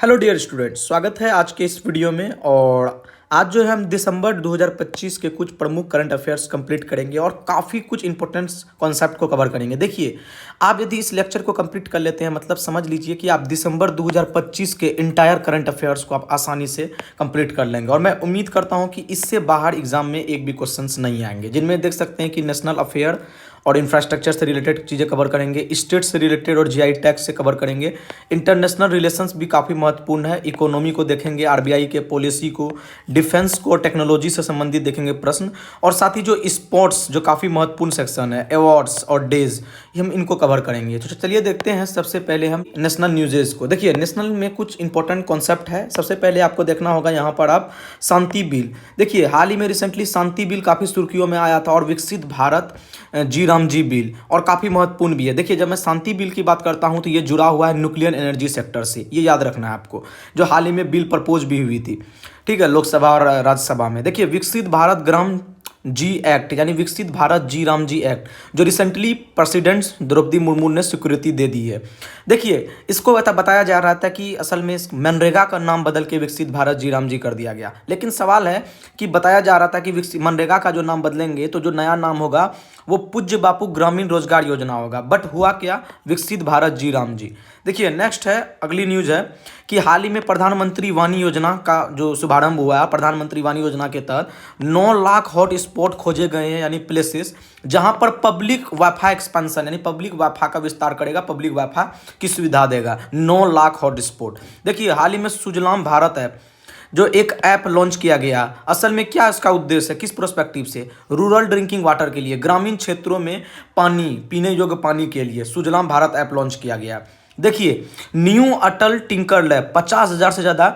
Hello dear student, स्वागत है आज के इस वीडियो में। और आज जो है हम दिसंबर 2025 के कुछ प्रमुख करंट अफेयर्स कंप्लीट करेंगे और काफ़ी कुछ इंपॉर्टेंट कॉन्सेप्ट को कवर करेंगे। देखिए, आप यदि इस लेक्चर को कंप्लीट कर लेते हैं, मतलब समझ लीजिए कि आप दिसंबर 2025 के इंटायर करंट अफेयर्स को आप आसानी से कंप्लीट कर लेंगे। और मैं उम्मीद करता हूं कि इससे बाहर एग्जाम में एक भी क्वेश्चंस नहीं आएंगे, जिनमें देख सकते हैं कि नेशनल अफेयर और इंफ्रास्ट्रक्चर से रिलेटेड चीज़ें कवर करेंगे, स्टेट से रिलेटेड और जीआई टैक्स से कवर करेंगे, इंटरनेशनल रिलेशंस भी काफ़ी महत्वपूर्ण है, इकोनॉमी को देखेंगे, आरबीआई के पॉलिसी को, डिफेंस को, टेक्नोलॉजी से संबंधित देखेंगे प्रश्न, और साथ ही जो स्पोर्ट्स जो काफ़ी महत्वपूर्ण सेक्शन है, अवार्ड्स और डेज, हम इनको कवर करेंगे। तो चलिए देखते हैं सबसे पहले हम नेशनल न्यूज़ेस को। देखिए, नेशनल में कुछ इंपॉर्टेंट कॉन्सेप्ट है। सबसे पहले आपको देखना होगा यहाँ पर आप शांति बिल। देखिए, हाल ही में रिसेंटली शांति बिल काफ़ी सुर्खियों में आया था, और विकसित भारत जी राम जी बिल, और काफ़ी महत्वपूर्ण भी है। देखिए, जब मैं शांति बिल की बात करता हूँ तो ये जुड़ा हुआ है न्यूक्लियर एनर्जी सेक्टर से, ये याद रखना है आपको, जो हाल ही में बिल प्रपोज भी हुई थी, ठीक है, लोकसभा और राज्यसभा में। देखिए, विकसित भारत ग्राम जी एक्ट, यानी विकसित भारत जी राम जी एक्ट, जो रिसेंटली प्रेसिडेंट द्रौपदी मुर्मू ने स्वीकृति दे दी है। देखिए, इसको बताया जा रहा था कि असल में इस मनरेगा का नाम बदल के विकसित भारत जी राम जी कर दिया गया, लेकिन सवाल है कि बताया जा रहा था कि विकसित मनरेगा का जो नाम बदलेंगे तो जो नया नाम होगा वो पूज्य बापू ग्रामीण रोजगार योजना होगा। बट हुआ क्या, विकसित भारत जी राम जी। देखिए, नेक्स्ट है, अगली न्यूज है कि हाल ही में प्रधानमंत्री वाणी योजना का जो शुभारंभ हुआ है। प्रधानमंत्री वाणी योजना के तहत 9 लाख हॉट स्पॉट खोजे गए हैं, यानी प्लेसेस जहां पर पब्लिक वाईफाई एक्सपेंशन, यानी पब्लिक वाईफाई का विस्तार करेगा, पब्लिक वाईफाई की सुविधा देगा। 9 लाख हॉट स्पॉट। देखिए, हाल ही में सुजलाम भारत ऐप, जो एक ऐप लॉन्च किया गया, असल में क्या इसका उद्देश्य है, किस प्रोस्पेक्टिव से, रूरल ड्रिंकिंग वाटर के लिए, ग्रामीण क्षेत्रों में पानी, पीने योग्य पानी के लिए सुजलाम भारत ऐप लॉन्च किया गया। देखिए, न्यू अटल टिंकर लैब, 50,000 से ज़्यादा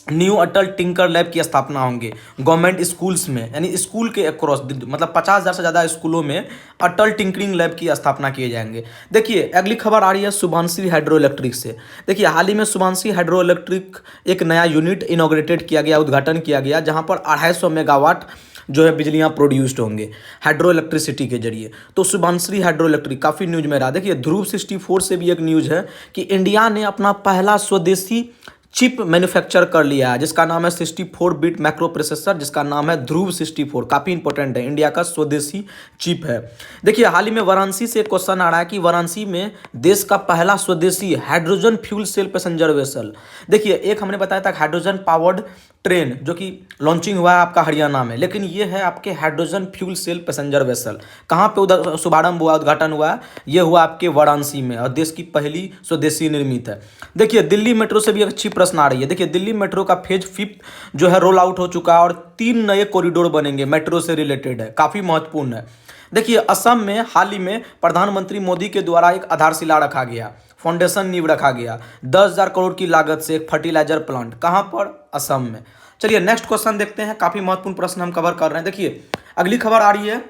न्यू अटल टिंकर लैब की स्थापना होंगे गवर्नमेंट स्कूल्स में, यानी स्कूल के अक्रॉस, मतलब 50,000 से ज़्यादा स्कूलों में अटल टिंकरिंग लैब की स्थापना किए जाएंगे। देखिए, अगली खबर आ रही है सुबांशी हाइड्रो इलेक्ट्रिक से। देखिए, हाल ही में सुबांशी हाइड्रो इलेक्ट्रिक एक नया यूनिट इनॉग्रेटेड किया गया, उद्घाटन किया गया, जहां पर 250 मेगावाट जो है बिजलियां प्रोड्यूस्ड होंगे हाइड्रो इलेक्ट्रिसिटी के जरिए। तो सुबांशी हाइड्रो इलेक्ट्रिक काफ़ी न्यूज में रहा। देखिए, ध्रुव 64 से भी एक न्यूज है कि इंडिया ने अपना पहला स्वदेशी चिप मैन्युफैक्चर कर लिया है, जिसका नाम है 64 बिट मैक्रो प्रोसेसर, जिसका नाम है ध्रुव 64। काफ़ी इंपॉर्टेंट है, इंडिया का स्वदेशी चिप है। देखिए, हाल ही में वाराणसी से एक क्वेश्चन आ रहा है कि वाराणसी में देश का पहला स्वदेशी hydrogen fuel cell passenger vessel. देखिए, एक हमने बताया था हाइड्रोजन पावर्ड ट्रेन जो कि लॉन्चिंग हुआ है आपका हरियाणा में, लेकिन ये है आपके hydrogen fuel cell passenger vessel. कहाँ पे शुभारंभ हुआ, उद्घाटन हुआ है, ये हुआ आपके वाराणसी में, और देश की पहली स्वदेशी निर्मित है। देखिए, दिल्ली मेट्रो से भी एक अच्छी प्रश्न आ रही है। देखिए, दिल्ली मेट्रो का फेज 5 जो है रोल आउट हो चुका है, और 3 नए कॉरिडोर बनेंगे, मेट्रो से रिलेटेड है, काफ़ी महत्वपूर्ण है। देखिए, असम में हाल ही में प्रधानमंत्री मोदी के द्वारा एक आधारशिला रखा गया, फाउंडेशन नींव रखा गया 10,000 करोड़ की लागत से, एक फर्टिलाइजर प्लांट। कहाँ पर, असम में। चलिए नेक्स्ट क्वेश्चन देखते हैं, काफ़ी महत्वपूर्ण प्रश्न हम कवर कर रहे हैं। देखिए, अगली खबर आ रही है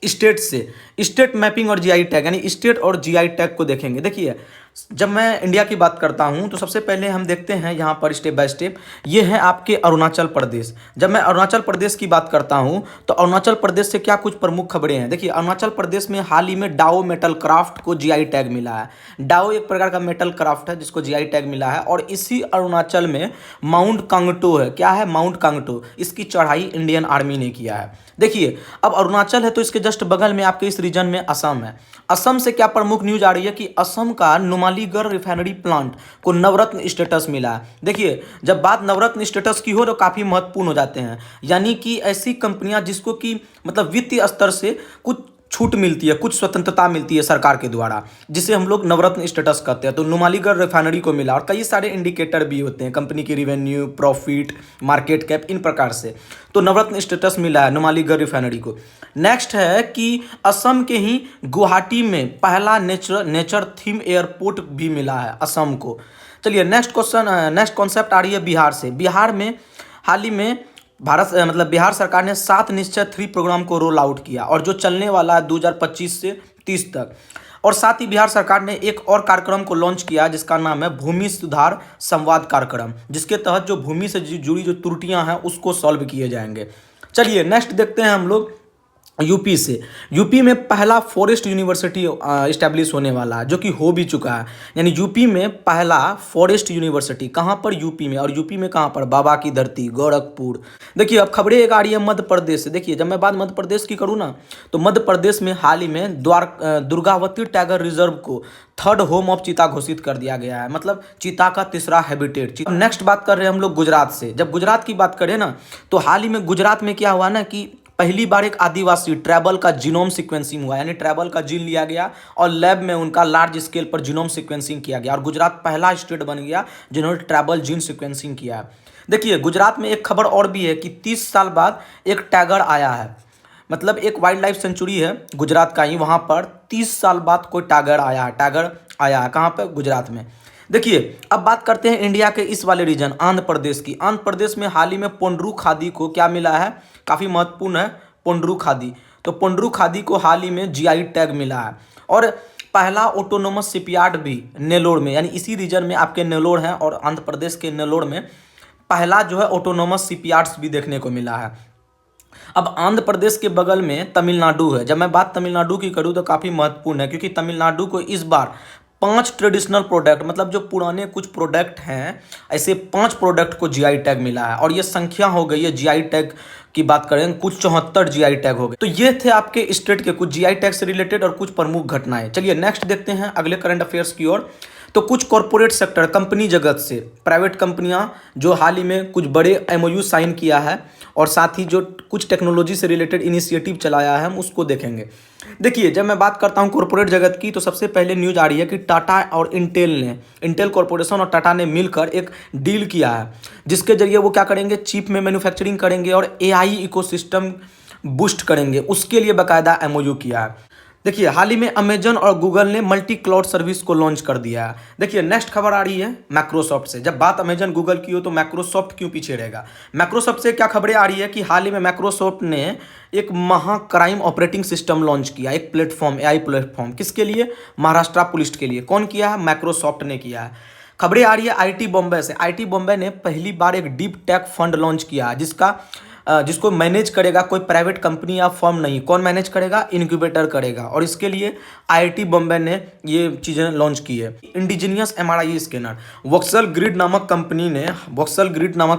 स्टेट से, स्टेट मैपिंग और जीआई टैग, यानी स्टेट और जीआई टैग को देखेंगे। देखिए, जब मैं इंडिया की बात करता हूं तो सबसे पहले हम देखते हैं यहाँ पर स्टेप बाय स्टेप, ये है आपके अरुणाचल प्रदेश। जब मैं अरुणाचल प्रदेश की बात करता हूं तो अरुणाचल प्रदेश से क्या कुछ प्रमुख खबरें हैं। देखिए, अरुणाचल प्रदेश में हाल ही में डाओ मेटल क्राफ्ट को जीआई टैग मिला है। डाओ एक प्रकार का मेटल क्राफ्ट है जिसको जीआई टैग मिला है, और इसी अरुणाचल में माउंट कांगटो है। क्या है, माउंट कांगटो, इसकी चढ़ाई इंडियन आर्मी ने किया है। देखिए, अब अरुणाचल है तो इसके जस्ट बगल में आपके इस रीजन में असम है। असम से क्या प्रमुख न्यूज आ रही है कि असम का नुमालीगढ़ रिफाइनरी प्लांट को नवरत्न स्टेटस मिला है। देखिए, जब बात नवरत्न स्टेटस की हो तो काफ़ी महत्वपूर्ण हो जाते हैं, यानी कि ऐसी कंपनियां जिसको कि मतलब वित्तीय स्तर से कुछ छूट मिलती है, कुछ स्वतंत्रता मिलती है सरकार के द्वारा, जिसे हम लोग नवरत्न स्टेटस कहते हैं। तो नुमालीगढ़ रिफाइनरी को मिला, और कई सारे इंडिकेटर भी होते हैं कंपनी की, रेवेन्यू, प्रॉफिट, मार्केट कैप, इन प्रकार से। तो नवरत्न स्टेटस मिला है नुमालीगढ़ रिफाइनरी को। नेक्स्ट है कि असम के ही गुवाहाटी में पहला नेचर थीम एयरपोर्ट भी मिला है असम को। चलिए नेक्स्ट क्वेश्चन, नेक्स्ट कॉन्सेप्ट आ रही है बिहार से। बिहार में हाल ही में बिहार सरकार ने 7 निश्चय 3 प्रोग्राम को रोल आउट किया, और जो चलने वाला है 2025 से 30 तक। और साथ ही बिहार सरकार ने एक और कार्यक्रम को लॉन्च किया जिसका नाम है भूमि सुधार संवाद कार्यक्रम, जिसके तहत जो भूमि से जुड़ी जो त्रुटियां हैं उसको सॉल्व किए जाएंगे। चलिए नेक्स्ट देखते हैं हम लोग यूपी से। यूपी में पहला फॉरेस्ट यूनिवर्सिटी इस्टेब्लिश होने वाला है, जो कि हो भी चुका है। यानी यूपी में पहला फॉरेस्ट यूनिवर्सिटी कहाँ पर? यूपी में। और यूपी में कहाँ पर? बाबा की धरती गोरखपुर। देखिए अब खबरें एक आ रही है मध्य प्रदेश से। देखिए जब मैं बात मध्य प्रदेश की करूँ ना, तो मध्य प्रदेश में हाल ही में दुर्गावती टाइगर रिजर्व को थर्ड होम ऑफ चीता घोषित कर दिया गया है, मतलब चीता का तीसरा हैबिटेट। नेक्स्ट बात कर रहे हैं हम लोग गुजरात से। जब गुजरात की बात करें ना, तो हाल ही में गुजरात में क्या हुआ ना कि पहली बार एक आदिवासी ट्राइबल का जीनोम सीक्वेंसिंग हुआ, यानी ट्राइबल का जीन लिया गया और लैब में उनका लार्ज स्केल पर जीनोम सीक्वेंसिंग किया गया, और गुजरात पहला स्टेट बन गया जिन्होंने ट्राइबल जीन सीक्वेंसिंग किया है। देखिए गुजरात में एक खबर और भी है कि 30 साल बाद एक टाइगर आया है, मतलब एक वाइल्ड लाइफ सेंचुरी है गुजरात का ही, वहाँ पर 30 साल बाद कोई टाइगर आया है। टाइगर आया है कहाँ पर? गुजरात में। देखिए अब बात करते हैं इंडिया के इस वाले रीजन आंध्र प्रदेश की। आंध्र प्रदेश में हाल ही में पोंड्रू खादी को क्या मिला है? काफ़ी महत्वपूर्ण है पोंड्रू खादी। तो पोंड्रू खादी को हाल ही में जीआई टैग मिला है। और पहला ऑटोनोमस शिपयार्ड भी नेल्लोर में, यानी इसी रीजन में आपके नेल्लोर हैं, और आंध्र प्रदेश के नेल्लोर में पहला जो है ऑटोनोमस शिपयार्ड्स भी देखने को मिला है। अब आंध्र प्रदेश के बगल में तमिलनाडु है। जब मैं बात तमिलनाडु की करूँ तो काफ़ी महत्वपूर्ण है, क्योंकि तमिलनाडु को इस बार 5 ट्रेडिशनल प्रोडक्ट, मतलब जो पुराने कुछ प्रोडक्ट हैं, ऐसे 5 प्रोडक्ट को जीआई टैग मिला है। और ये संख्या हो गई है जीआई टैग की बात करें, कुछ 74 जीआई टैग हो गए। तो ये थे आपके स्टेट के कुछ जीआई टैग से रिलेटेड और कुछ प्रमुख घटनाएं। चलिए नेक्स्ट देखते हैं अगले करंट अफेयर्स की ओर। तो कुछ कॉरपोरेट सेक्टर, कंपनी जगत से, प्राइवेट कंपनियां जो हाल ही में कुछ बड़े एमओयू साइन किया है, और साथ ही जो कुछ टेक्नोलॉजी से रिलेटेड इनिशिएटिव चलाया है, हम उसको देखेंगे। देखिए जब मैं बात करता हूं कॉरपोरेट जगत की, तो सबसे पहले न्यूज आ रही है कि टाटा और इंटेल कॉरपोरेशन और टाटा ने मिलकर एक डील किया है, जिसके जरिए वो क्या करेंगे? चिप में मैन्युफैक्चरिंग करेंगे और एआई इकोसिस्टम बूस्ट करेंगे, उसके लिए बाकायदा एमओयू किया है। देखिए हाल ही में अमेजन और गूगल ने मल्टी क्लाउड सर्विस को लॉन्च कर दिया है। देखिए नेक्स्ट खबर आ रही है माइक्रोसॉफ्ट से। जब बात अमेजन गूगल की हो तो माइक्रोसॉफ्ट क्यों पीछे रहेगा? माइक्रोसॉफ्ट से क्या खबरें आ रही है कि हाल ही में माइक्रोसॉफ्ट ने एक महा क्राइम ऑपरेटिंग सिस्टम लॉन्च किया, एक प्लेटफॉर्म, एआई प्लेटफॉर्म। किसके लिए? महाराष्ट्र पुलिस के लिए। कौन किया है? माइक्रोसॉफ्ट ने किया है। खबरें आ रही है आईटी बॉम्बे से। आईटी बॉम्बे ने पहली बार एक डीप टेक फंड लॉन्च किया है, जिसको मैनेज करेगा कोई प्राइवेट कंपनी या फर्म नहीं। कौन मैनेज करेगा? इनक्यूबेटर करेगा। और इसके लिए आईआईटी बॉम्बे ने ये चीज़ें लॉन्च की है। इंडिजीनियस एमआरआई स्कैनर, वोक्सल ग्रिड नामक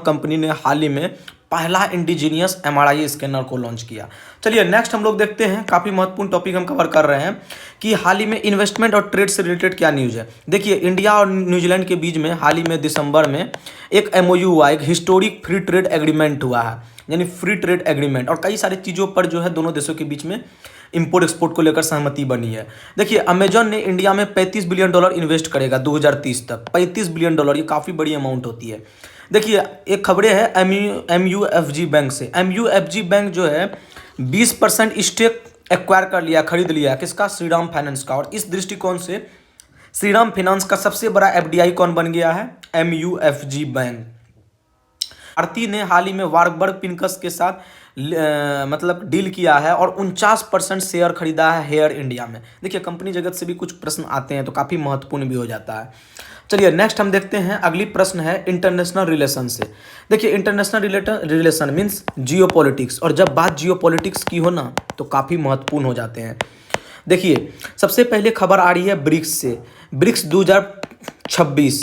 कंपनी ने हाल ही में पहला इंडिजीनियस एमआरआई स्कैनर को लॉन्च किया। चलिए नेक्स्ट हम लोग देखते हैं, काफ़ी महत्वपूर्ण टॉपिक हम कवर कर रहे हैं कि हाल ही में इन्वेस्टमेंट और ट्रेड से रिलेटेड क्या न्यूज़ है। देखिए इंडिया और न्यूजीलैंड के बीच में हाल ही में दिसंबर में एक एमओयू हुआ, एक हिस्टोरिक फ्री ट्रेड एग्रीमेंट हुआ है, यानी फ्री ट्रेड एग्रीमेंट। और कई सारी चीज़ों पर जो है दोनों देशों के बीच में इंपोर्ट एक्सपोर्ट को लेकर सहमति बनी है। देखिए अमेजन ने इंडिया में $35 बिलियन इन्वेस्ट करेगा 2030 तक। $35 बिलियन, ये काफ़ी बड़ी अमाउंट होती है। देखिए एक खबरें है एमयूएफजी बैंक से। एमयूएफजी बैंक जो है 20% स्टेक एक्वायर कर लिया, खरीद लिया। किसका? श्रीराम फाइनेंस का। और इस दृष्टिकोण से श्रीराम फाइनेंस का सबसे बड़ा एफडीआई कौन बन गया है? MUFG bank. आरती ने हाल ही में वार्बर्ग पिंकस के साथ मतलब डील किया है और 49% शेयर खरीदा है हेयर इंडिया में। देखिए कंपनी जगत से भी कुछ प्रश्न आते हैं तो काफ़ी महत्वपूर्ण भी हो जाता है। चलिए नेक्स्ट हम देखते हैं, अगली प्रश्न है इंटरनेशनल रिलेशन से। देखिए इंटरनेशनल रिलेशन मीन्स जियो पॉलिटिक्स, और जब बात जियो पॉलिटिक्स की हो ना तो काफ़ी महत्वपूर्ण हो जाते हैं। देखिए सबसे पहले खबर आ रही है ब्रिक्स से। ब्रिक्स 2026,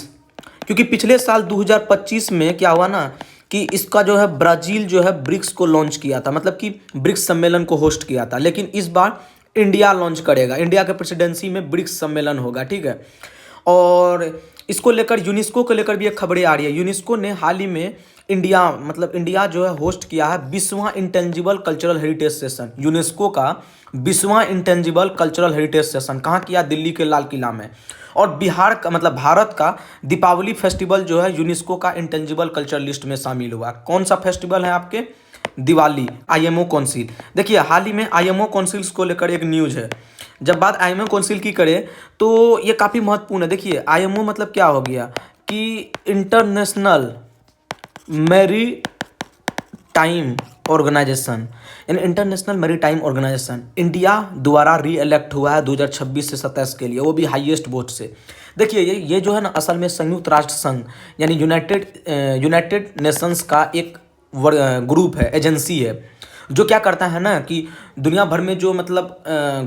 क्योंकि पिछले साल 2025 में क्या हुआ ना कि इसका जो है ब्राज़ील जो है ब्रिक्स को लॉन्च किया था, मतलब कि ब्रिक्स सम्मेलन को होस्ट किया था। लेकिन इस बार इंडिया लॉन्च करेगा, इंडिया के प्रेसिडेंसी में ब्रिक्स सम्मेलन होगा, ठीक है। और इसको लेकर यूनेस्को को लेकर भी एक खबरें आ रही है। यूनेस्को ने हाल ही में इंडिया जो है होस्ट किया है 20वां intangible cultural heritage session. UNESCO का 20वां इंटेंजिबल कल्चरल हेरिटेज सेशन कहाँ किया? दिल्ली के लाल किला में। और बिहार का भारत का दीपावली फेस्टिवल जो है यूनेस्को का इंटेंजिबल कल्चर लिस्ट में शामिल हुआ। कौन सा फेस्टिवल है आपके? दिवाली। आईएमओ काउंसिल, देखिए हाल ही में आईएमओ काउंसिल्स को लेकर एक न्यूज़ है। जब बात आईएमओ काउंसिल की करें तो ये काफ़ी महत्वपूर्ण है। देखिए आईएमओ मतलब क्या हो गया कि इंटरनेशनल मैरी टाइम ऑर्गेनाइजेशन, यानी इंटरनेशनल मैरीटाइम ऑर्गेनाइजेशन इंडिया द्वारा री इलेक्ट हुआ है 2026 से 27 के लिए, वो भी हाईएस्ट वोट से। देखिए ये जो है ना असल में संयुक्त राष्ट्र संघ यानी यूनाइटेड नेशंस का एक ग्रुप है, एजेंसी है। जो क्या करता है ना कि दुनिया भर में जो मतलब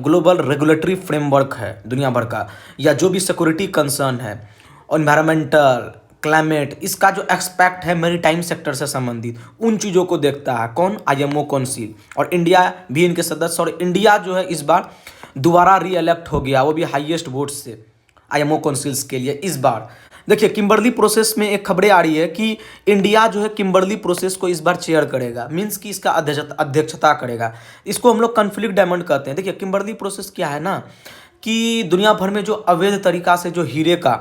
ग्लोबल रेगुलेटरी फ्रेमवर्क है दुनिया भर का, या जो भी सिक्योरिटी कंसर्न है, एनवायरमेंटल, क्लाइमेट, इसका जो एक्सपेक्ट है मैरीटाइम सेक्टर से संबंधित, उन चीज़ों को देखता है कौन, आईएमओ काउंसिल। और इंडिया भी इनके सदस्य, और इंडिया जो है इस बार दोबारा री इलेक्ट हो गया, वो भी हाईएस्ट वोट से आईएमओ काउंसिल्स के लिए इस बार। देखिए किम्बर्ली प्रोसेस में एक खबरें आ रही है कि इंडिया जो है किम्बर्ली प्रोसेस को इस बार चेयर करेगा, मींस कि इसका अध्यक्षता करेगा। इसको हम लोग कॉन्फ्लिक्ट डायमंड कहते हैं। देखिए किम्बर्ली प्रोसेस क्या है ना कि दुनिया भर में जो अवैध तरीका से जो हीरे का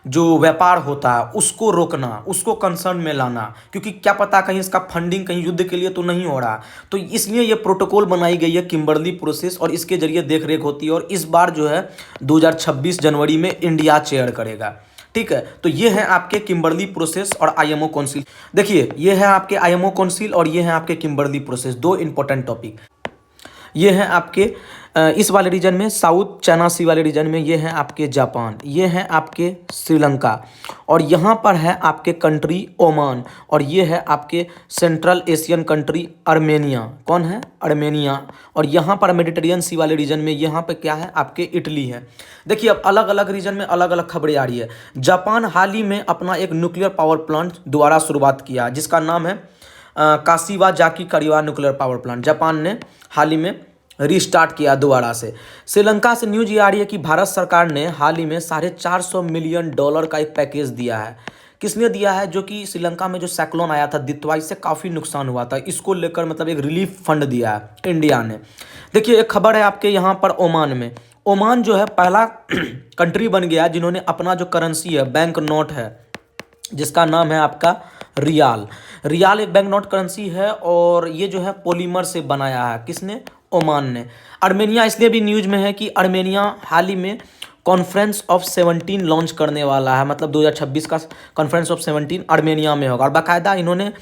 जो व्यापार होता है उसको रोकना, उसको कंसर्न में लाना, क्योंकि क्या पता कहीं इसका फंडिंग कहीं युद्ध के लिए तो नहीं हो रहा, तो इसलिए ये प्रोटोकॉल बनाई गई है किम्बर्ली प्रोसेस, और इसके जरिए देखरेख होती है। और इस बार जो है 2026 जनवरी में इंडिया चेयर करेगा। ठीक है, तो ये है आपके किम्बर्ली प्रोसेस और आईएमओ काउंसिल। देखिए ये है आपके आईएमओ काउंसिल और ये है आपके किम्बर्ली प्रोसेस, दो इंपॉर्टेंट टॉपिक। ये हैं आपके इस वाले रीजन में, साउथ चाइना सी वाले रीजन में ये हैं आपके जापान, ये हैं आपके श्रीलंका, और यहाँ पर है आपके कंट्री ओमान, और ये है आपके सेंट्रल एशियन कंट्री अर्मेनिया। कौन है? अर्मेनिया। और यहाँ पर मेडिटेरियन सी वाले रीजन में यहाँ पे क्या है? आपके इटली है। देखिए अब अलग अलग रीजन में अलग अलग खबरें आ रही है। जापान हाल ही में अपना एक न्यूक्लियर पावर प्लांट दोबारा शुरुआत किया जिसका नाम है काशिवाजाकी करीवा न्यूक्लियर पावर प्लांट। जापान ने हाल ही में रीस्टार्ट किया दोबारा से। श्रीलंका से न्यूज ये आ रही है कि भारत सरकार ने हाल ही में $450 मिलियन का एक पैकेज दिया है। किसने दिया है? जो कि श्रीलंका में जो साइक्लोन आया था दितवा, इससे काफ़ी नुकसान हुआ था, इसको लेकर मतलब एक रिलीफ फंड दिया है इंडिया ने। देखिए एक खबर है आपके यहाँ पर ओमान में। ओमान जो है पहला कंट्री बन गया जिन्होंने अपना जो करेंसी है, बैंक नोट है, जिसका नाम है आपका रियाल। रियाल एक बैंक नोट करेंसी है और ये जो है पॉलीमर से बनाया है। किसने? ओमान ने। अर्मेनिया इसलिए भी न्यूज में है कि अर्मेनिया हाल ही में कॉन्फ्रेंस ऑफ 17 लॉन्च करने वाला है, मतलब 2026 का कॉन्फ्रेंस ऑफ 17 अर्मेनिया में होगा। और बाकायदा इन्होंने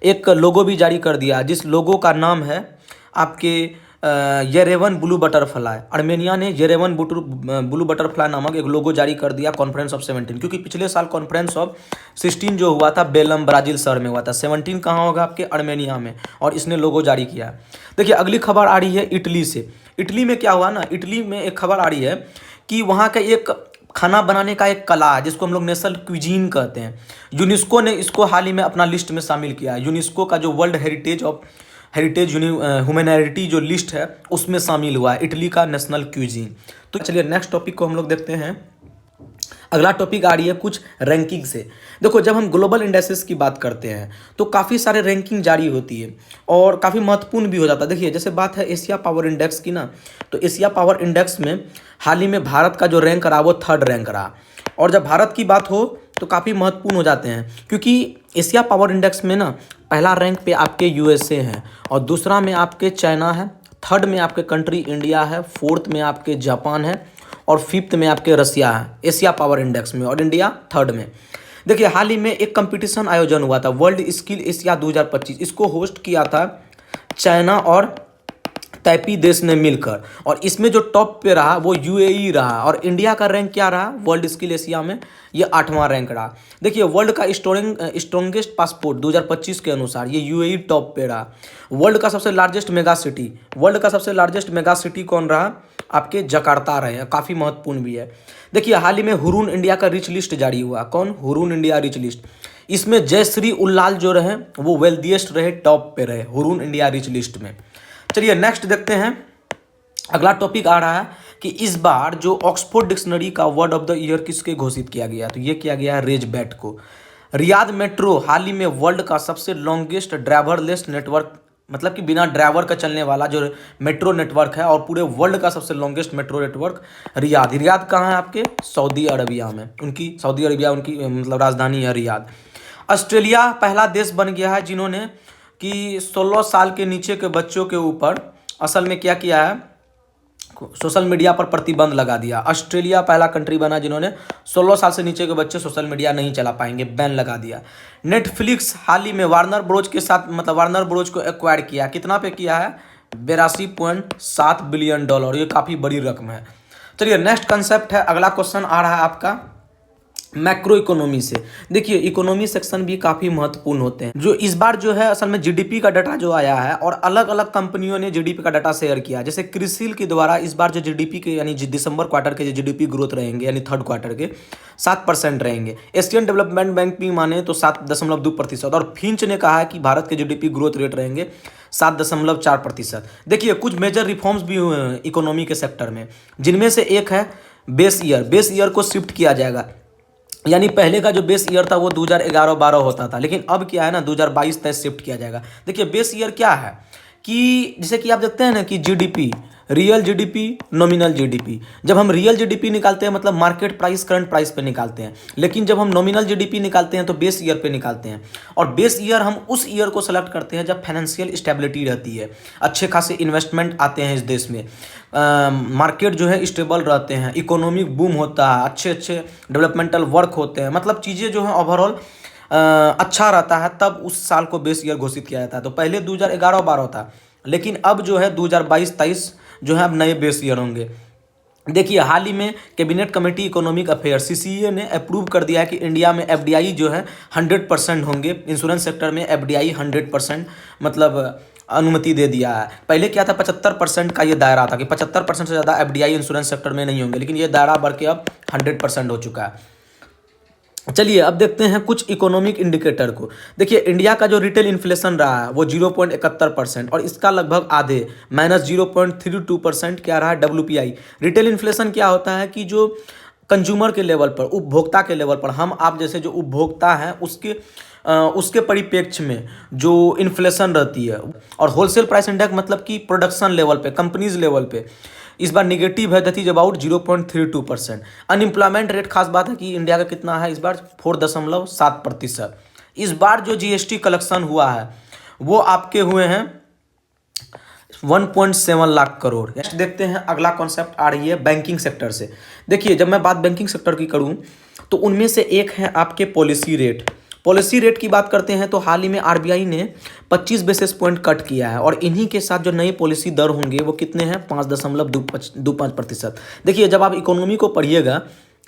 एक लोगो भी जारी कर दिया जिस लोगो का नाम है आपके येरेवन ब्लू बटरफ्लाई। अर्मेनिया ने येरेवन ब्लू बटरफ्लाई नामक एक लोगो जारी कर दिया कॉन्फ्रेंस ऑफ 17, क्योंकि पिछले साल कॉन्फ्रेंस ऑफ 16 जो हुआ था बेलम ब्राज़ील शहर में हुआ था, 17 कहाँ होगा? आपके अर्मेनिया में, और इसने लोगो जारी किया। देखिए अगली खबर आ रही है इटली से। इटली में क्या हुआ ना, इटली में एक खबर आ रही है कि वहाँ का एक खाना बनाने का एक कला है जिसको हम लोग नेशनल क्विजीन कहते हैं। यूनेस्को ने इसको हाल ही में अपना लिस्ट में शामिल किया है। यूनेस्को का जो वर्ल्ड हेरिटेज ह्यूमैनिटी जो लिस्ट है उसमें शामिल हुआ है इटली का नेशनल क्यूजीन। तो चलिए नेक्स्ट टॉपिक को हम लोग देखते हैं। अगला टॉपिक आ रही है कुछ रैंकिंग से। देखो जब हम ग्लोबल इंडेक्सेस की बात करते हैं तो काफ़ी सारे रैंकिंग जारी होती है और काफ़ी महत्वपूर्ण भी हो जाता है। देखिए जैसे बात है एशिया पावर इंडेक्स की ना, तो एशिया पावर इंडेक्स में हाल ही में भारत का जो रैंक रहा वो 3rd रैंक रहा। और जब भारत की बात हो तो काफ़ी महत्वपूर्ण हो जाते हैं, क्योंकि एशिया पावर इंडेक्स में ना पहला रैंक पे आपके यूएसए है, और दूसरा में आपके चाइना है, 3rd में आपके कंट्री इंडिया है, 4th में आपके जापान है, और 5th में आपके रसिया है एशिया पावर इंडेक्स में, और इंडिया 3rd में। देखिए हाल ही में एक कंपटीशन आयोजन हुआ था वर्ल्ड स्किल एशिया 2025। इसको होस्ट किया था चाइना और तैपी देश ने मिलकर, और इसमें जो टॉप पे रहा वो यूएई रहा। और इंडिया का रैंक क्या रहा वर्ल्ड स्किल एशिया में? ये 8वां रैंक रहा। देखिए वर्ल्ड का स्ट्रॉन्गेस्ट पासपोर्ट 2025 के अनुसार ये यूएई टॉप पे रहा। वर्ल्ड का सबसे लार्जेस्ट मेगा सिटी कौन रहा? आपके जकार्ता रहे हैं, काफ़ी महत्वपूर्ण भी है। देखिए हाल ही में हुरून इंडिया का रिच लिस्ट जारी हुआ। कौन? Hurun India rich list. इसमें जयश्री उल्लाल जो रहे वो वेल्दिएस्ट रहे, टॉप पे रहे हुरून इंडिया रिच लिस्ट में। चलिए नेक्स्ट देखते हैं। अगला टॉपिक आ रहा है कि इस बार जो ऑक्सफोर्ड डिक्शनरी का वर्ड ऑफ द ईयर किसके घोषित किया गया? तो ये किया गया है रेजबैट को। रियाद मेट्रो हाल ही में वर्ल्ड का सबसे लॉन्गेस्ट ड्राइवरलेस नेटवर्क, मतलब कि बिना ड्राइवर का चलने वाला जो मेट्रो नेटवर्क है, और पूरे वर्ल्ड का सबसे लॉन्गेस्ट मेट्रो नेटवर्क रियाद कहाँ है? आपके सऊदी अरबिया में। सऊदी अरबिया उनकी मतलब राजधानी है रियाद। ऑस्ट्रेलिया पहला देश बन गया है जिन्होंने कि 16 साल के नीचे के बच्चों के ऊपर असल में क्या किया है, सोशल मीडिया पर प्रतिबंध लगा दिया। ऑस्ट्रेलिया पहला कंट्री बना जिन्होंने 16 साल से नीचे के बच्चे सोशल मीडिया नहीं चला पाएंगे, बैन लगा दिया। नेटफ्लिक्स हाल ही में वार्नर ब्रोज के साथ, मतलब वार्नर ब्रोज को एक्वायर किया। कितना पे किया है? $82.7 बिलियन। ये काफ़ी बड़ी रकम है। चलिए नेक्स्ट कंसेप्ट है। अगला क्वेश्चन आ रहा है आपका मैक्रो इकोनॉमी से। देखिए इकोनॉमी सेक्शन भी काफ़ी महत्वपूर्ण होते हैं। जो इस बार जो है असल में जीडीपी का डाटा जो आया है और अलग अलग कंपनियों ने जीडीपी का डाटा शेयर किया, जैसे क्रिसिल के द्वारा इस बार जो जीडीपी के यानी दिसंबर क्वार्टर के जो जीडीपी ग्रोथ रहेंगे यानी थर्ड क्वार्टर के 7% रहेंगे। एशियन डेवलपमेंट बैंक भी माने तो 7.2%। और फिंच ने कहा है कि भारत के जीडीपी ग्रोथ रेट रहेंगे 7.4%। देखिए कुछ मेजर रिफॉर्म्स भी हुए हैं इकोनॉमी के सेक्टर में, जिनमें से एक है बेस ईयर को शिफ्ट किया जाएगा। यानी पहले का जो बेस ईयर था वो 2011-12 होता था, लेकिन अब क्या है ना 2022-23 शिफ्ट किया जाएगा। देखिए बेस ईयर क्या है कि जैसे कि आप देखते हैं ना कि GDP, real GDP, nominal GDP. जब हम रियल जीडीपी निकालते हैं मतलब मार्केट प्राइस करंट प्राइस पे निकालते हैं, लेकिन जब हम नॉमिनल जीडीपी निकालते हैं तो बेस ईयर पे निकालते हैं। और बेस ईयर हम उस ईयर को सेलेक्ट करते हैं जब फाइनेंशियल स्टेबिलिटी रहती है, अच्छे खासे इन्वेस्टमेंट आते हैं इस देश में, मार्केट जो है स्टेबल रहते हैं, इकोनॉमिक बूम होता है, अच्छे अच्छे डेवलपमेंटल वर्क होते हैं, मतलब चीज़ें जो हैं ओवरऑल अच्छा रहता है, तब उस साल को बेस ईयर घोषित किया जाता है। तो पहले 2011-12 था, लेकिन अब जो है 2022-23 जो है अब नए बेस ईयर होंगे। देखिए हाल ही में cabinet committee economic affair CCEA ने अप्रूव कर दिया है कि इंडिया में एफडीआई जो है 100% होंगे। इंश्योरेंस सेक्टर में एफडीआई 100% मतलब अनुमति दे दिया है। पहले क्या था 75% का ये दायरा था कि 75% से ज़्यादा एफडीआई इंश्योरेंस सेक्टर में नहीं होंगे, लेकिन ये दायरा बढ़ के अब 100% हो चुका है। चलिए अब देखते हैं कुछ इकोनॉमिक इंडिकेटर को। देखिए इंडिया का जो रिटेल इन्फ्लेशन रहा है वो 0.71% और इसका लगभग आधे -0.32% क्या रहा है डब्ल्यूपीआई। रिटेल इन्फ्लेशन क्या होता है कि जो कंज्यूमर के लेवल पर, उपभोक्ता के लेवल पर, हम आप जैसे जो उपभोक्ता हैं उसके परिप्रेक्ष्य में जो इन्फ्लेशन रहती है। और होलसेल प्राइस इंडेक्स मतलब कि प्रोडक्शन लेवल पे, कंपनीज लेवल पे इस बार निगेटिव है, that is about 0.32%। Unemployment rate खास बात है कि इंडिया का कितना है इस बार 4.7%। इस बार जो जीएसटी कलेक्शन हुआ है वो आपके हुए हैं 1.7 लाख करोड़। नेक्स्ट देखते हैं अगला कॉन्सेप्ट आ रही है बैंकिंग सेक्टर से। देखिए जब मैं बात बैंकिंग सेक्टर की करूं तो उनमें से एक है आपके पॉलिसी रेट। पॉलिसी रेट की बात करते हैं तो हाल ही में आरबीआई ने 25 बेसिस पॉइंट कट किया है और इन्हीं के साथ जो नए पॉलिसी दर होंगे वो कितने हैं 5.25%। देखिए जब आप इकोनॉमी को पढ़िएगा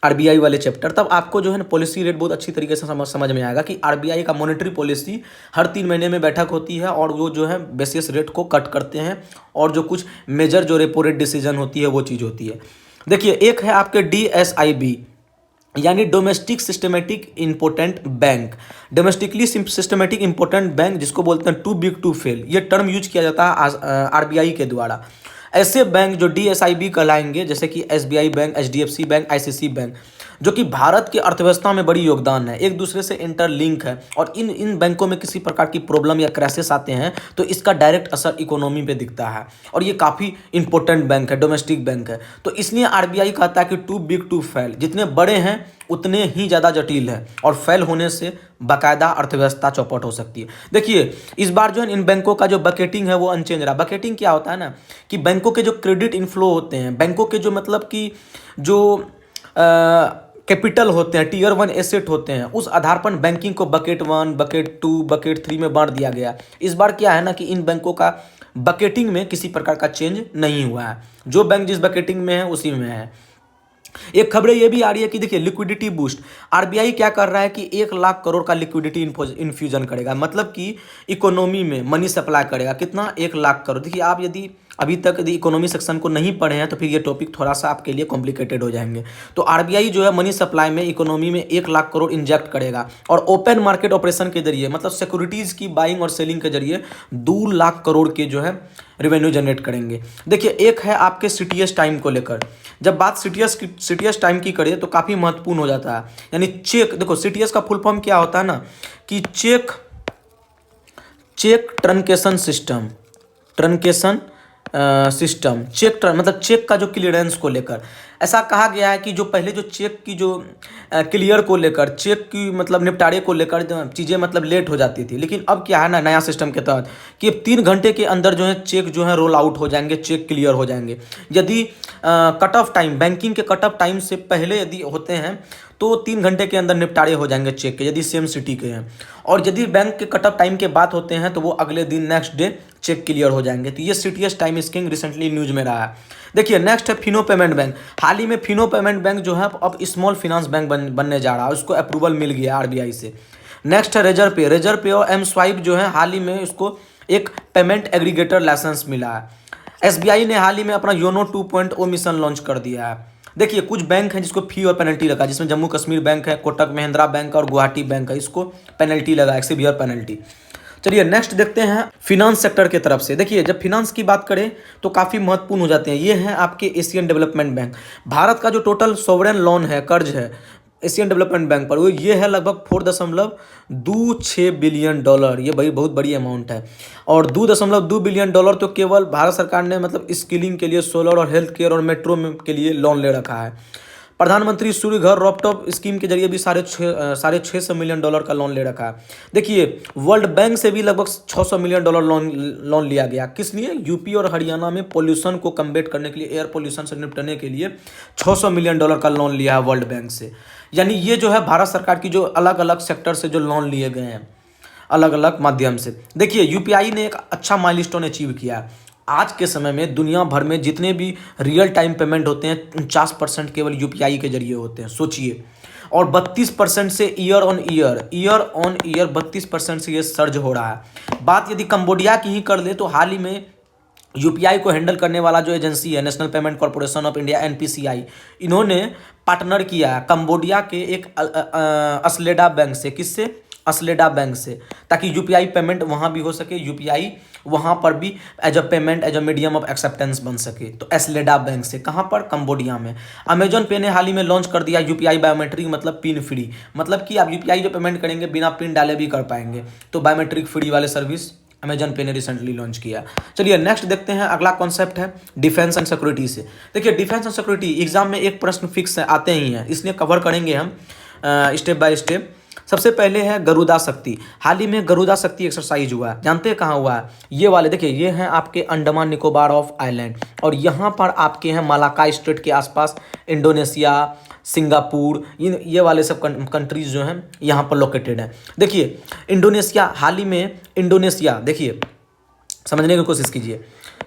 आरबीआई वाले चैप्टर, तब आपको जो है ना पॉलिसी रेट बहुत अच्छी तरीके से समझ में आएगा कि आरबीआई का मॉनेटरी पॉलिसी हर 3 महीने में बैठक होती है और वो जो है बेसिस रेट को कट करते हैं और जो कुछ मेजर जो रेपो रेट डिसीजन होती है वो चीज़ होती है। देखिए एक है आपके डीएसआईबी यानी domestic systematic important bank. Domestically systematic important bank जिसको बोलते हैं टू बिग टू फेल, ये टर्म यूज किया जाता है आरबीआई के द्वारा। ऐसे बैंक जो डीएसआईबी कहलाएंगे जैसे कि SBI bank, HDFC bank, ICC bank, जो कि भारत की अर्थव्यवस्था में बड़ी योगदान है, एक दूसरे से इंटरलिंक है और इन बैंकों में किसी प्रकार की प्रॉब्लम या क्राइसिस आते हैं तो इसका डायरेक्ट असर इकोनॉमी पे दिखता है और ये काफ़ी इंपॉर्टेंट बैंक है, डोमेस्टिक बैंक है। तो इसलिए आरबीआई कहता है कि टू बिग टू फेल, जितने बड़े हैं उतने ही ज़्यादा जटिल है और फेल होने से बाकायदा अर्थव्यवस्था चौपट हो सकती है। देखिए इस बार जो है इन बैंकों का जो बकेटिंग है वो अनचेंज रहा। बकेटिंग क्या होता है ना कि बैंकों के जो क्रेडिट इनफ्लो होते हैं, बैंकों के जो मतलब कि जो कैपिटल होते हैं, टीयर 1 एसेट होते हैं, उस आधार पर बैंकिंग को बकेट 1, बकेट 2, बकेट 3 में बांट दिया गया। इस बार क्या है ना कि इन बैंकों का बकेटिंग में किसी प्रकार का चेंज नहीं हुआ है, जो बैंक जिस बकेटिंग में है उसी में है। एक खबरें ये भी आ रही है कि देखिए लिक्विडिटी बूस्ट, आरबीआई क्या कर रहा है कि 1 लाख करोड़ का लिक्विडिटी इन्फ्यूजन करेगा, मतलब कि इकोनॉमी में मनी सप्लाई करेगा। कितना 1 लाख करोड़। देखिए आप यदि अभी तक यदि इकोनॉमी सेक्शन को नहीं पढ़े हैं तो फिर ये टॉपिक थोड़ा सा आपके लिए कॉम्प्लिकेटेड हो जाएंगे। तो आरबीआई जो है मनी सप्लाई में इकोनॉमी में 1 लाख करोड़ इंजेक्ट करेगा और ओपन मार्केट ऑपरेशन के जरिए मतलब सिक्योरिटीज़ की बाइंग और सेलिंग के जरिए 2 लाख करोड़ के जो है रेवेन्यू जनरेट करेंगे। देखिए एक है आपके सीटीएस टाइम को लेकर। जब बात सीटीएस टाइम की करें तो काफ़ी महत्वपूर्ण हो जाता है। यानी चेक, देखो सीटीएस का फुल फॉर्म क्या होता है ना कि चेक ट्रंकेशन सिस्टम, मतलब चेक का जो क्लियरेंस को लेकर ऐसा कहा गया है कि जो पहले जो चेक की जो क्लियर को लेकर, चेक की मतलब निपटारे को लेकर चीज़ें मतलब लेट हो जाती थी, लेकिन अब क्या है ना नया सिस्टम के तहत कि अब 3 घंटे के अंदर जो है चेक जो है रोल आउट हो जाएंगे, चेक क्लियर हो जाएंगे। यदि कट ऑफ टाइम, बैंकिंग के कट ऑफ टाइम से पहले यदि होते हैं तो 3 घंटे के अंदर निपटारे हो जाएंगे चेक के, यदि सेम सिटी के हैं। और यदि बैंक के कट ऑफ टाइम के बाद होते हैं तो वो अगले दिन नेक्स्ट डे चेक क्लियर हो जाएंगे। तो ये CTS time scheme recently news में रहा है। देखिए नेक्स्ट है फिनो पेमेंट बैंक। हाल ही में फिनो पेमेंट बैंक जो है अब स्मॉल फिनांस बैंक बनने जा रहा है, उसको अप्रूवल मिल गया आरबीआई से। नेक्स्ट है रेजर पे और एम स्वाइप जो है हाल ही में उसको एक पेमेंट एग्रीगेटर लाइसेंस मिला है। एसबीआई ने हाल ही में अपना योनो 2.0 मिशन लॉन्च कर दिया है। देखिए कुछ बैंक हैं जिसको फी और पेनल्टी लगा, जिसमें जम्मू कश्मीर बैंक है, कोटक महिंद्रा बैंक और गुवाहाटी बैंक है, इसको पेनल्टी लगा, एक सीवियर पेनल्टी। चलिए नेक्स्ट देखते हैं फिनांस सेक्टर के तरफ से। देखिए जब फिनांस की बात करें तो काफ़ी महत्वपूर्ण हो जाते हैं। ये हैं आपके एशियन डेवलपमेंट बैंक। भारत का जो टोटल सॉवरेन लोन है, कर्ज है एशियन डेवलपमेंट बैंक पर, वो ये है लगभग 4.26 बिलियन डॉलर। ये भाई बहुत बड़ी अमाउंट है। और 2.2 बिलियन डॉलर तो केवल भारत सरकार ने मतलब स्किलिंग के लिए, सोलर और हेल्थ केयर और मेट्रो के लिए लोन ले रखा है। प्रधानमंत्री सूर्य घर रॉपटॉप स्कीम के जरिए भी साढ़े 600 मिलियन डॉलर का लोन ले रखा है। देखिए वर्ल्ड बैंक से भी लगभग 600 मिलियन डॉलर लोन लिया गया। किस लिए? यूपी और हरियाणा में पोल्यूशन को कम्बेट करने के लिए, एयर पोल्यूशन से निपटने के लिए 600 मिलियन डॉलर का लोन लिया है वर्ल्ड बैंक से। यानी ये जो है भारत सरकार की जो अलग अलग सेक्टर से जो लोन लिए गए हैं अलग अलग माध्यम से। देखिए यूपीआई ने एक अच्छा माइलस्टोन अचीव किया है। आज के समय में दुनिया भर में जितने भी रियल टाइम पेमेंट होते हैं 49% केवल यूपीआई के जरिए होते हैं, सोचिए। और 32% से ईयर ऑन ईयर 32% से ये सर्ज हो रहा है। बात यदि कंबोडिया की ही कर ले तो हाल ही में यूपीआई को हैंडल करने वाला जो एजेंसी है national payment corporation of India NPCI, इन्होंने पार्टनर किया है कंबोडिया के एक असलेडा बैंक से। किससे? असलेडा बैंक से, ताकि यूपीआई पेमेंट वहाँ भी हो सके, यूपीआई वहाँ पर भी as a payment, as a medium of acceptance बन सके। तो एसलेडा बैंक से, कहाँ पर? कंबोडिया में। अमेजॉन पे ने हाल ही में लॉन्च कर दिया यूपीआई बायोमेट्रिक, मतलब पिन फ्री, मतलब कि आप यूपीआई जो पेमेंट करेंगे बिना पिन डाले भी कर पाएंगे। तो बायोमेट्रिक फ्री वाले सर्विस अमेजन पे ने रिसेंटली लॉन्च किया। चलिए नेक्स्ट देखते हैं, अगला कॉन्सेप्ट है डिफेंस एंड सिक्योरिटी से। देखिए डिफेंस एंड सिक्योरिटी एग्जाम में एक प्रश्न फिक्स आते ही हैं, इसलिए कवर करेंगे हम स्टेप बाय स्टेप। सबसे पहले है गरुदा शक्ति। हाल ही में गरुदा शक्ति एक्सरसाइज हुआ है, जानते हैं कहाँ हुआ है? ये वाले देखिए, ये हैं आपके अंडमान निकोबार ऑफ आइलैंड, और यहाँ पर आपके हैं मलाक्का स्ट्रेट के आसपास इंडोनेशिया, सिंगापुर, ये वाले सब कंट्रीज जो हैं यहाँ पर लोकेटेड हैं। देखिए इंडोनेशिया, हाल ही में इंडोनेशिया, देखिए समझने की कोशिश कीजिए,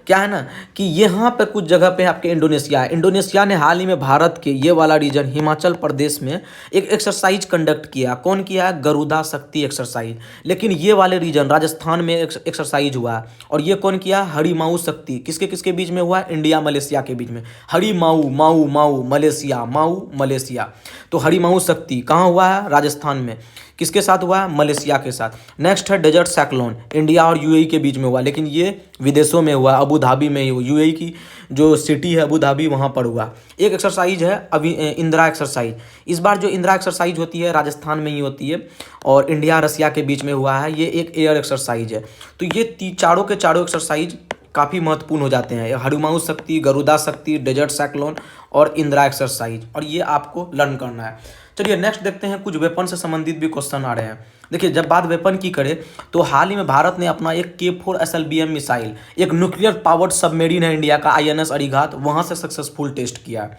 क्या है ना कि यहाँ पे कुछ जगह पे आपके इंडोनेशिया है। इंडोनेशिया ने हाल ही में भारत के ये वाला रीजन हिमाचल प्रदेश में एक एक्सरसाइज कंडक्ट किया। कौन किया है? गरुदा शक्ति एक्सरसाइज। लेकिन ये वाले रीजन राजस्थान में एक्सरसाइज हुआ है, और ये कौन किया? हरिमाऊ शक्ति। किसके किसके बीच में हुआ है? इंडिया मलेशिया के बीच में। हरिमाऊ माऊ माऊ मलेशिया, माऊ मलेशिया। तो हरिमाऊ शक्ति कहाँ हुआ है? राजस्थान में। किसके साथ हुआ है? मलेशिया के साथ। नेक्स्ट है डेजर्ट साइक्लोन, इंडिया और यूएई के बीच में हुआ, लेकिन ये विदेशों में हुआ, अबू धाबी में ही हुआ। यूएई की जो सिटी है अबू धाबी, वहाँ पर हुआ। एक एक्सरसाइज है अभी इंदिरा एक्सरसाइज। इस बार जो इंदिरा एक्सरसाइज होती है राजस्थान में ही होती है, और इंडिया रसिया के बीच में हुआ है। ये एक एयर एक्सरसाइज है। तो ये चारों के चारों एक्सरसाइज काफ़ी महत्वपूर्ण हो जाते हैं। हरिमाऊ शक्ति, गरुदा शक्ति, डेजर्ट साइक्लोन और इंदिरा एक्सरसाइज, और ये आपको लर्न करना है। चलिए नेक्स्ट देखते हैं, कुछ वेपन से संबंधित भी क्वेश्चन आ रहे हैं। देखिए जब बात वेपन की करें तो हाल ही में भारत ने अपना एक K4 SLBM मिसाइल, एक न्यूक्लियर पावर्ड सबमेरीन है इंडिया का INS अरिघात, वहाँ से सक्सेसफुल टेस्ट किया।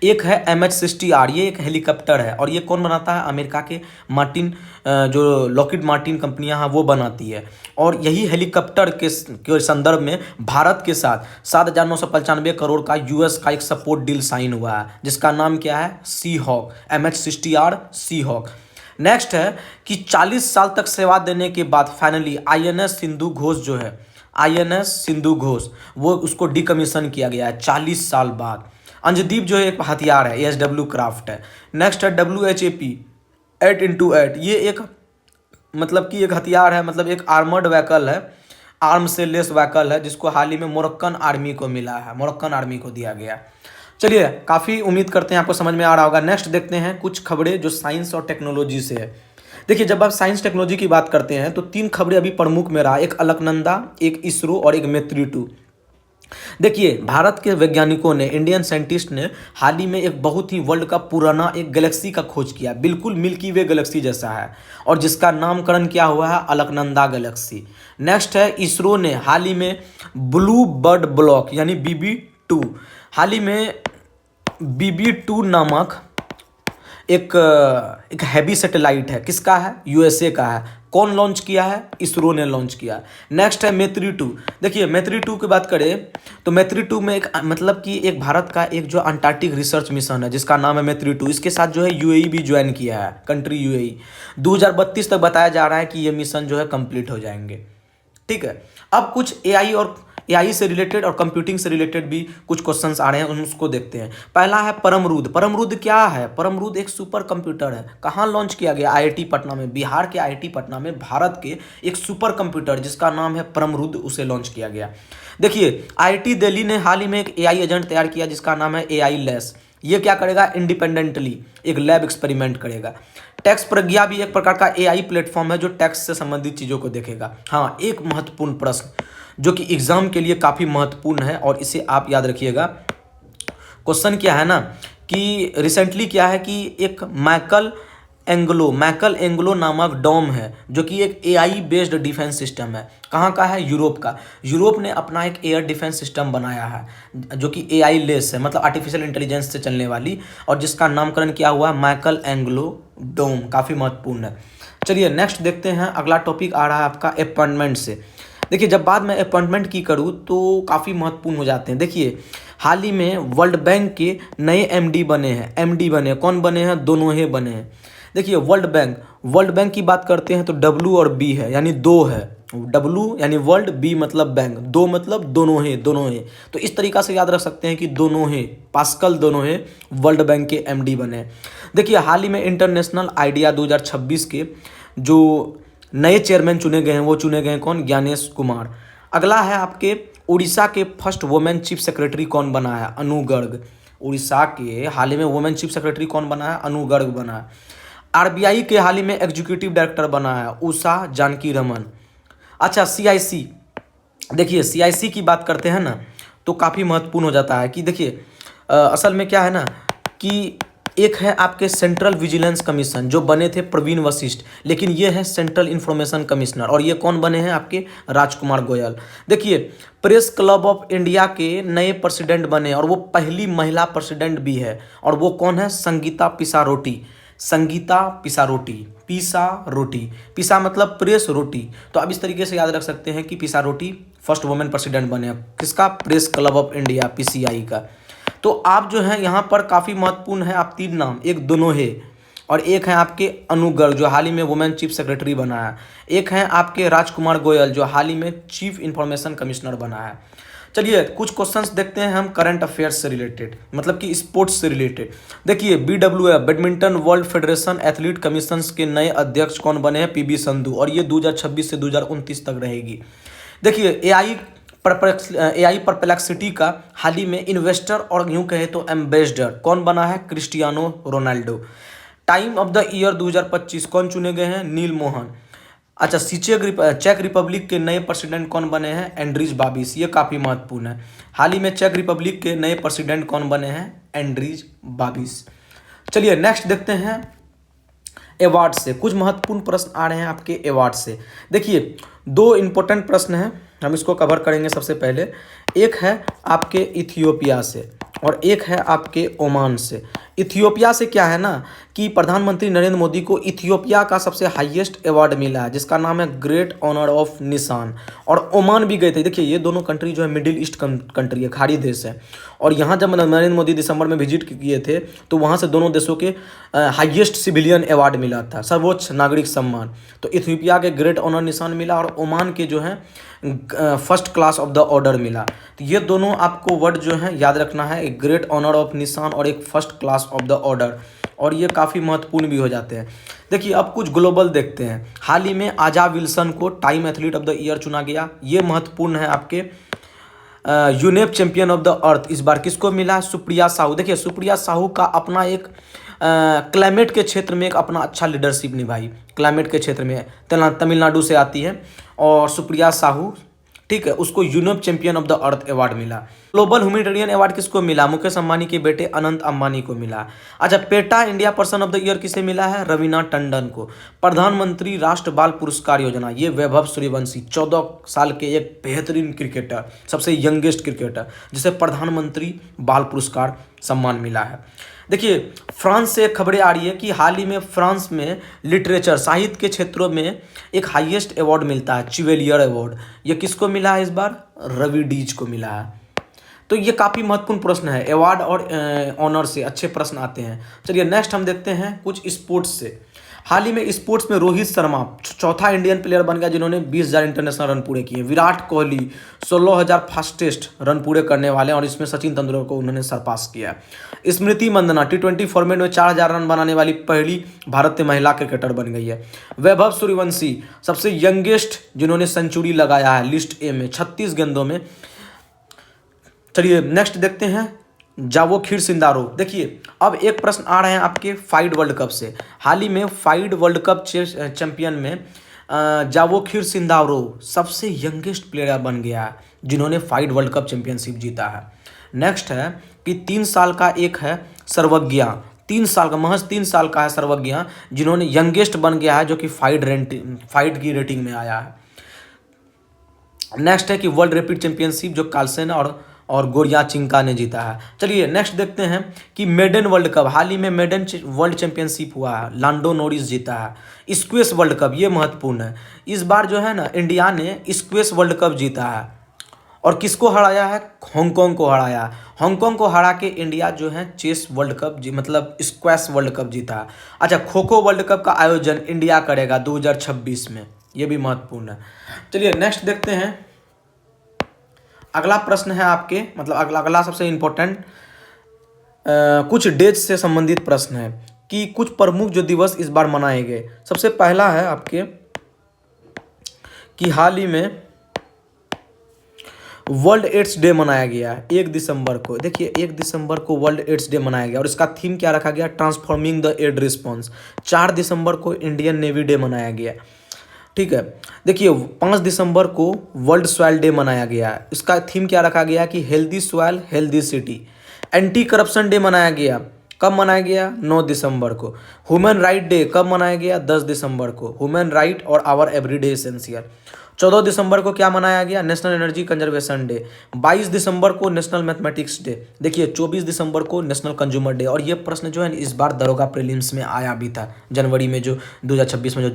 एक है MH-60R, ये एक हेलीकॉप्टर है, और ये कौन बनाता है? अमेरिका के मार्टिन, जो लॉकहीड मार्टिन कंपनियां हैं वो बनाती है। और यही हेलीकॉप्टर के संदर्भ में भारत के साथ 7,995 करोड़ का US का एक सपोर्ट डील साइन हुआ है, जिसका नाम क्या है? सी हॉक, MH-60R सी हॉक। नेक्स्ट है कि 40 साल तक सेवा देने के बाद फाइनली INS सिंधु घोष जो है, INS सिंधु घोष, वो उसको डिकमीशन किया गया है 40 साल बाद। अंजदीप जो है एक हथियार है, ASW क्राफ्ट है। नेक्स्ट है WHAP 8x8, ये एक मतलब कि एक हथियार है, मतलब एक आर्मर्ड व्हीकल है, आर्म से लेस व्हीकल है, जिसको हाल ही में मोरक्कन आर्मी को मिला है, मोरक्कन आर्मी को दिया गया। चलिए काफ़ी उम्मीद करते हैं आपको समझ में आ रहा होगा। नेक्स्ट देखते हैं कुछ खबरें जो साइंस और टेक्नोलॉजी से है। देखिए जब आप साइंस टेक्नोलॉजी की बात करते हैं तो 3 खबरें अभी प्रमुख में रहा, एक अलकनंदा, एक इसरो और एक मैत्री-2। देखिए भारत के वैज्ञानिकों ने, इंडियन साइंटिस्ट ने हाल ही में एक बहुत ही वर्ल्ड का पुराना एक गैलेक्सी का खोज किया, बिल्कुल मिल्की वे गैलेक्सी जैसा है, और जिसका नामकरण क्या हुआ है? अलकनंदा गैलेक्सी। नेक्स्ट है इसरो ने हाल ही में ब्लू बर्ड ब्लॉक यानी BB2, हाल ही में BB2 नामक एक हैवी सैटेलाइट है, किसका है? यूएसए का है। कौन लॉन्च किया है? इसरो ने लॉन्च किया। नेक्स्ट है मैत्री-2। देखिए मैत्री-2 की बात करें तो मैत्री-2 में एक मतलब कि एक भारत का एक जो अंटार्कटिक रिसर्च मिशन है जिसका नाम है मैत्री-2, इसके साथ जो है यूएई भी ज्वाइन किया है, कंट्री यूएई। 2032 तक बताया जा रहा है कि ये मिशन जो है कंप्लीट हो जाएंगे। ठीक है, अब कुछ एआई से रिलेटेड और कंप्यूटिंग से रिलेटेड भी कुछ क्वेश्चंस आ रहे हैं, उसको देखते हैं। पहला है परमरुद। परमरुद क्या है? परमरुद एक सुपर कंप्यूटर है। कहाँ लॉन्च किया गया? आईआईटी पटना में, बिहार के आईआईटी पटना में भारत के एक सुपर कंप्यूटर जिसका नाम है परमरुद, उसे लॉन्च किया गया। देखिए आईआईटी दिल्ली ने हाल ही में एक एआई एजेंट तैयार किया जिसका नाम है एआई लेस। ये क्या करेगा? इंडिपेंडेंटली एक लैब एक्सपेरिमेंट करेगा। टैक्स प्रज्ञा भी एक प्रकार का एआई प्लेटफॉर्म है जो टैक्स से संबंधित चीज़ों को देखेगा। हाँ, एक महत्वपूर्ण प्रश्न जो कि एग्जाम के लिए काफ़ी महत्वपूर्ण है और इसे आप याद रखिएगा। क्वेश्चन क्या है ना कि रिसेंटली क्या है कि एक मैकल एंग्लो नामक डोम है जो कि एक एआई बेस्ड डिफेंस सिस्टम है। कहाँ का है? यूरोप का। यूरोप ने अपना एक एयर डिफेंस सिस्टम बनाया है जो कि एआई लेस है, मतलब आर्टिफिशियल इंटेलिजेंस से चलने वाली, और जिसका नामकरण किया हुआ है मैकल एंग्लो डोम। काफ़ी महत्वपूर्ण है। चलिए नेक्स्ट देखते हैं। अगला टॉपिक आ रहा है आपका अपॉइंटमेंट से। देखिए जब बाद में अपॉइंटमेंट की करूँ तो काफ़ी महत्वपूर्ण हो जाते हैं। देखिए हाल ही में वर्ल्ड बैंक के नए एमडी बने हैं। कौन बने हैं? दोनों ही बने हैं। देखिए वर्ल्ड बैंक की बात करते हैं तो डब्ल्यू और बी है, यानी दो है। डब्ल्यू यानी वर्ल्ड, बी मतलब बैंक, दो मतलब दोनों ही। तो इस तरीक़ा से याद रख सकते हैं कि दोनों ही, पास्कल दोनों ही वर्ल्ड बैंक के एमडी बने। देखिए हाल ही में इंटरनेशनल आइडिया 2026 के जो नए चेयरमैन चुने गए हैं वो चुने गए हैं कौन? ज्ञानेश कुमार। अगला है आपके उड़ीसा के फर्स्ट वुमेन चीफ सेक्रेटरी कौन बना है? अनु गर्ग। उड़ीसा के हाल ही में वुमेन चीफ सेक्रेटरी कौन बना है? अनु गर्ग बना है। आरबीआई के हाल ही में एग्जीक्यूटिव डायरेक्टर बना है उषा जानकी रमन। अच्छा सीआईसी, देखिए सीआईसी की बात करते हैं ना तो काफ़ी महत्वपूर्ण हो जाता है कि देखिए असल में क्या है ना कि एक है आपके सेंट्रल विजिलेंस कमीशन जो बने थे प्रवीण वशिष्ठ, लेकिन ये है सेंट्रल इंफॉर्मेशन कमिश्नर, और ये कौन बने हैं? आपके राजकुमार गोयल। देखिए प्रेस क्लब ऑफ इंडिया के नए प्रेसिडेंट बने और वो पहली महिला प्रेसिडेंट भी है, और वो कौन है? संगीता पिसारोटी। पिसा मतलब प्रेस, रोटी। तो अब इस तरीके से याद रख सकते हैं कि पिसारोटी फर्स्ट वुमेन प्रेसिडेंट बने। किसका? Press club of India, PCI का। तो आप जो है यहाँ पर काफ़ी महत्वपूर्ण है, आप तीन नाम, एक दोनों है और एक है आपके अनु गर्ग जो हाल ही में वुमेन चीफ सेक्रेटरी बना है, एक है आपके राजकुमार गोयल जो हाल ही में चीफ इंफॉर्मेशन कमिश्नर बना है। चलिए कुछ क्वेश्चंस देखते हैं हम करंट अफेयर्स से रिलेटेड, मतलब कि स्पोर्ट्स से रिलेटेड। देखिए BWF badminton world federation athlete commission के नए अध्यक्ष कौन बने हैं? पीवी संधू, और ये 2026 से 2029 तक रहेगी। देखिए एआई परप्लेक्सिटी का हाल ही में इन्वेस्टर और यूं कहे तो एम्बेसडर कौन बना है? Cristiano Ronaldo. Time of the year 2025 कौन चुने गए हैं? नील मोहन। अच्छा चेक रिपब्लिक के नए प्रेसिडेंट कौन बने हैं? Andries Babis. ये काफ़ी महत्वपूर्ण है। हाल ही में चेक रिपब्लिक के नए प्रेसिडेंट कौन बने हैं? Andries Babis. चलिए नेक्स्ट देखते हैं अवार्ड से। कुछ महत्वपूर्ण प्रश्न आ रहे हैं आपके अवार्ड से। देखिए दो इम्पोर्टेंट प्रश्न हैं, हम इसको कवर करेंगे। सबसे पहले एक है आपके इथियोपिया से और एक है आपके ओमान से। इथियोपिया से क्या है ना कि प्रधानमंत्री नरेंद्र मोदी को इथियोपिया का सबसे हाईएस्ट अवार्ड मिला है जिसका नाम है ग्रेट ऑनर ऑफ निशान, और ओमान भी गए थे। देखिए ये दोनों कंट्री जो है मिडिल ईस्ट कंट्री है, खाड़ी देश है, और यहाँ जब नरेंद्र मोदी दिसंबर में विजिट किए थे तो वहाँ से दोनों देशों के हाईएस्ट सिविलियन अवार्ड मिला था, सर्वोच्च नागरिक सम्मान। तो इथियोपिया के ग्रेट ऑनर निशान मिला और ओमान के जो है first class of the order मिला। तो ये दोनों आपको वर्ड जो है याद रखना है, एक ग्रेट ऑनर ऑफ निशान और एक first class of the order, और ये काफ़ी महत्वपूर्ण भी हो जाते हैं। देखिए अब कुछ ग्लोबल देखते हैं। हाल ही में आजा विल्सन को time athlete of the year चुना गया, ये महत्वपूर्ण है। आपके UNEP champion of the earth इस बार किसको मिला? सुप्रिया साहू। देखिए सुप्रिया साहू का अपना एक क्लाइमेट के क्षेत्र में एक अपना अच्छा लीडरशिप निभाई, क्लाइमेट के क्षेत्र में तमिलनाडु से आती है, और सुप्रिया साहू ठीक है, उसको UNEP champion of the earth award मिला। ग्लोबल ह्यूमैनिटेरियन अवार्ड किसको मिला? मुकेश अंबानी के बेटे अनंत अंबानी को मिला। अच्छा PETA India person of the year किसे मिला है? रवीना टंडन को। प्रधानमंत्री राष्ट्र बाल पुरस्कार योजना, ये वैभव सूर्यवंशी 14 साल के एक बेहतरीन क्रिकेटर, सबसे यंगेस्ट क्रिकेटर जिसे प्रधानमंत्री बाल पुरस्कार सम्मान मिला है। देखिए, फ्रांस से खबरें आ रही है कि हाल ही में फ्रांस में लिटरेचर साहित्य के क्षेत्रों में एक हाईएस्ट अवार्ड मिलता है, चिवेलियर अवार्ड। ये किसको मिला है इस बार? रवि डीज को मिला है। तो ये काफ़ी महत्वपूर्ण प्रश्न है, अवार्ड और ऑनर से अच्छे प्रश्न आते हैं। चलिए नेक्स्ट हम देखते हैं कुछ स्पोर्ट्स से। हाल ही में स्पोर्ट्स में रोहित शर्मा चौथा इंडियन प्लेयर बन गया जिन्होंने 20,000 इंटरनेशनल रन पूरे किए। विराट कोहली 16,000 फास्टेस्ट रन पूरे करने वाले और इसमें सचिन तेंदुलकर को उन्होंने सरपास किया। स्मृति मंदना T20 फॉर्मेट में 4,000 रन बनाने वाली पहली भारतीय महिला क्रिकेटर बन गई है। वैभव सूर्यवंशी सबसे यंगेस्ट जिन्होंने सेंचुरी लगाया है लिस्ट ए में 36 गेंदों में। चलिए नेक्स्ट देखते हैं जावोखिर सिंदारो। देखिए अब एक प्रश्न आ रहे हैं आपके फाइड वर्ल्ड कप से। हाल ही में फाइड वर्ल्ड कप चैंपियन में जावोखिर सिंदारो सबसे यंगेस्ट प्लेयर बन गया है जिन्होंने फाइड वर्ल्ड कप चैंपियनशिप जीता है। नेक्स्ट है कि 3 साल का एक है सर्वज्ञा, 3 साल का महज 3 साल का है सर्वज्ञा जिन्होंने यंगेस्ट बन गया है जो कि फाइड की रेटिंग में आया है। नेक्स्ट है कि वर्ल्ड रैपिड चैंपियनशिप जो कार्लसन और गोरिया चिंका ने जीता है। चलिए नेक्स्ट देखते हैं कि मेडन वर्ल्ड कप। हाल ही में मेडन वर्ल्ड चैंपियनशिप हुआ है, लांडो नोरिस जीता है। स्क्वैश वर्ल्ड कप ये महत्वपूर्ण है, इस बार जो है ना इंडिया ने स्क्वैश वर्ल्ड कप जीता है और किसको हराया है? हांगकांग को हराया है। हांगकांग को हरा के इंडिया जो है चेस वर्ल्ड कप मतलब स्क्वैश वर्ल्ड कप जीता है। अच्छा, खो खो वर्ल्ड कप का आयोजन इंडिया करेगा 2026 में, ये भी महत्वपूर्ण है। चलिए नेक्स्ट देखते हैं। अगला प्रश्न है आपके मतलब अगला सबसे इम्पोर्टेंट कुछ डेट से संबंधित प्रश्न है कि कुछ प्रमुख जो दिवस इस बार मनाए गए। सबसे पहला है आपके कि हाल ही में वर्ल्ड एड्स डे मनाया गया है 1 दिसंबर को। देखिए 1 दिसंबर को वर्ल्ड एड्स डे मनाया गया और इसका थीम क्या रखा गया? Transforming the aid response. 4 दिसंबर को इंडियन नेवी डे मनाया गया। ठीक है, देखिए 5 दिसंबर को वर्ल्ड सॉइल डे मनाया गया है। इसका थीम क्या रखा गया कि healthy soil healthy city. Anti corruption day मनाया गया, कब मनाया गया? 9 दिसंबर को। ह्यूमन राइट डे कब मनाया गया? 10 दिसंबर को। ह्यूमन राइट और आवर एवरीडे एसेंशियल। 14 दिसंबर को क्या मनाया गया? National energy conservation day. 22 दिसंबर को नेशनल मैथमेटिक्स डे। देखिए 24 दिसंबर को नेशनल कंज्यूमर डे। और ये प्रश्न जो है इस बार दरोगा प्रीलिम्स में आया भी था, जनवरी में जो 2026 में जो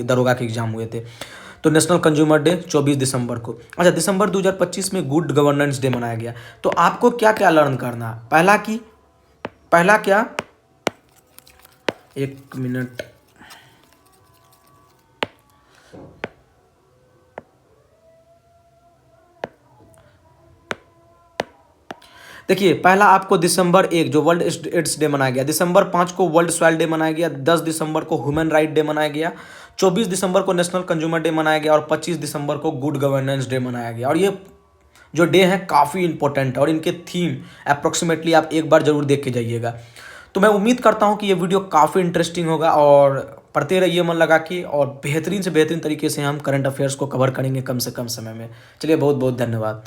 दरोगा के एग्जाम हुए थे। तो नेशनल कंज्यूमर डे 24 दिसंबर को। अच्छा, दिसंबर 2025 में गुड गवर्नेंस डे मनाया गया। तो आपको क्या क्या लर्न करना? पहला क्या, एक मिनट, देखिए पहला आपको दिसंबर 1 जो वर्ल्ड एड्स डे मनाया गया, दिसंबर 5 को वर्ल्ड सॉइल डे मनाया गया, 10 दिसंबर को ह्यूमन राइट डे मनाया गया, 24 दिसंबर को नेशनल कंज्यूमर डे मनाया गया और 25 दिसंबर को गुड गवर्नेंस डे मनाया गया। और ये जो डे है काफ़ी इंपॉर्टेंट है और इनके थीम अप्रोक्सीमेटली आप एक बार जरूर देख के जाइएगा। तो मैं उम्मीद करता हूँ कि ये वीडियो काफ़ी इंटरेस्टिंग होगा और पढ़ते रहिए मन लगा के और बेहतरीन से बेहतरीन तरीके से हम करंट अफेयर्स को कवर करेंगे कम से कम समय में। चलिए बहुत बहुत धन्यवाद।